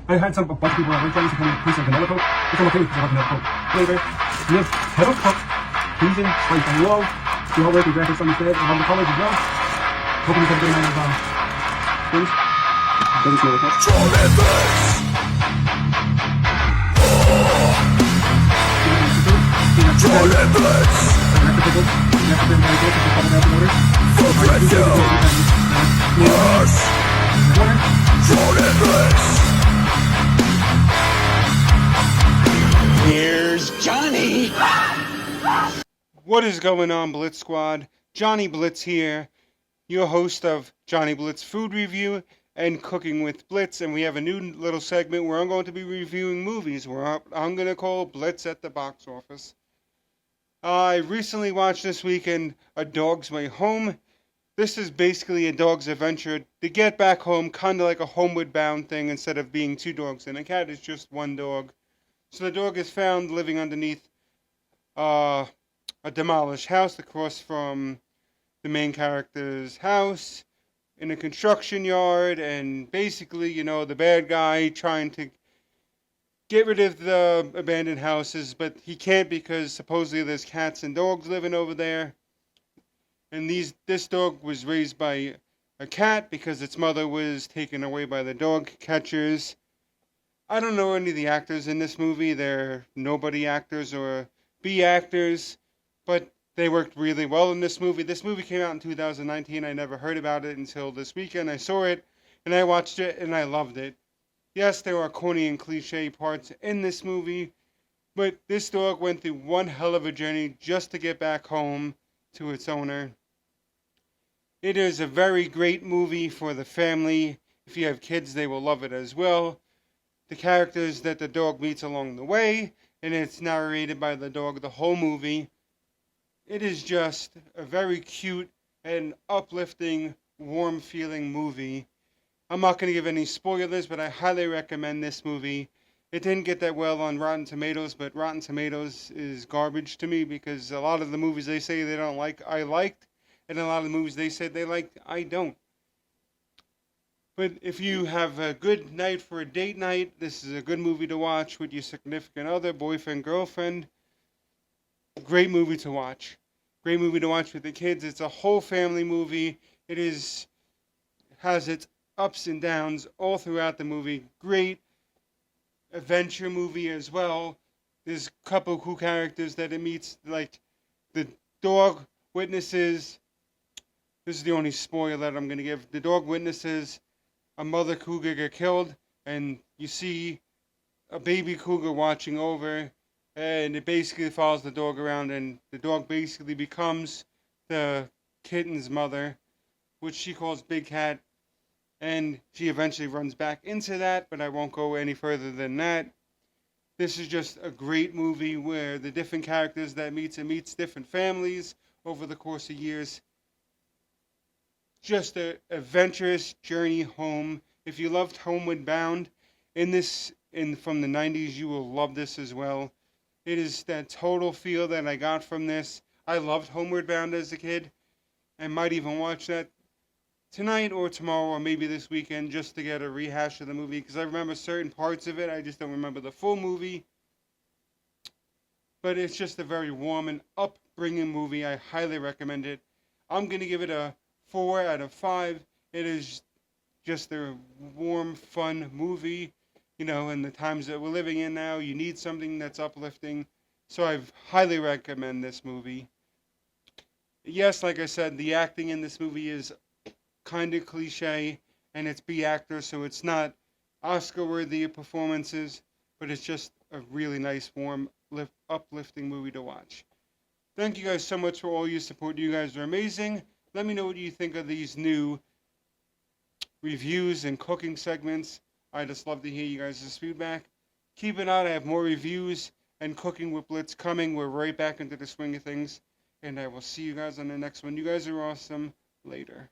I had some a bunch of people at my friends who told me to taste of vanilla Coke, which I'm okay with because I love vanilla Coke flavor. We have kettle cooked Cajun spice on wall. The whole way to graphics on the bed. I love the colors as well. Hoping you can get a good amount of things. Doesn't smell like that. Here's Johnny. What is going on, Blitz Squad? Johnny Blitz here, your host of Johnny Blitz Food Review and Cooking with Blitz, and we have a new little segment where I'm going to be reviewing movies where I'm going to call Blitz at the box office. I recently watched this weekend A Dog's Way Home. This is basically a dog's adventure to get back home, kind of like a Homeward Bound thing. Instead of being two dogs and a cat, it's just one dog. So the dog is found living underneath a demolished house across from the main character's house in a construction yard, and basically, you know, the bad guy trying to get rid of the abandoned houses, but he can't because supposedly there's cats and dogs living over there. And this dog was raised by a cat because its mother was taken away by the dog catchers. I don't know any of the actors in this movie. They're nobody actors or B actors, but they worked really well in this movie. This movie came out in 2019. I never heard about it until this weekend. I saw it, and I watched it, and I loved it. Yes, there are corny and cliche parts in this movie, but this dog went through one hell of a journey just to get back home to its owner. It is a very great movie for the family. If you have kids, they will love it as well. The characters that the dog meets along the way, and it's narrated by the dog the whole movie. It is just a very cute and uplifting, warm-feeling movie. I'm not going to give any spoilers, but I highly recommend this movie. It didn't get that well on Rotten Tomatoes, but Rotten Tomatoes is garbage to me because a lot of the movies they say they don't like, I liked, and a lot of the movies they said they liked, I don't. But if you have a good night for a date night, this is a good movie to watch with your significant other, boyfriend, girlfriend. Great movie to watch. Great movie to watch with the kids. It's a whole family movie. It has its ups and downs all throughout the movie. Great adventure movie as well. There's a couple cool characters that it meets, like the dog witnesses. This is the only spoiler that I'm going to give. The dog witnesses a mother cougar get killed, and you see a baby cougar watching over, and it basically follows the dog around, and the dog basically becomes the kitten's mother, which she calls Big Cat. And she eventually runs back into that, but I won't go any further than that. This is just a great movie where the different characters that it meets different families over the course of years. Just an adventurous journey home. If you loved Homeward Bound from the 90s, you will love this as well. It is that total feel that I got from this. I loved Homeward Bound as a kid. I might even watch that tonight or tomorrow or maybe this weekend just to get a rehash of the movie because I remember certain parts of it. I just don't remember the full movie. But it's just a very warm and upbringing movie. I highly recommend it. I'm going to give it a 4 out of 5. It is just a warm, fun movie. You know, in the times that we're living in now, you need something that's uplifting. So I highly recommend this movie. Yes, like I said, the acting in this movie is kind of cliche, and it's B actors, so it's not Oscar-worthy performances, but it's just a really nice, warm, uplifting movie to watch. Thank you guys so much for all your support. You guys are amazing. Let me know what you think of these new reviews and cooking segments. I just love to hear you guys' feedback. Keep it out. I have more reviews and Cooking with Blitz coming. We're right back into the swing of things, and I will see you guys on the next one. You guys are awesome. Later.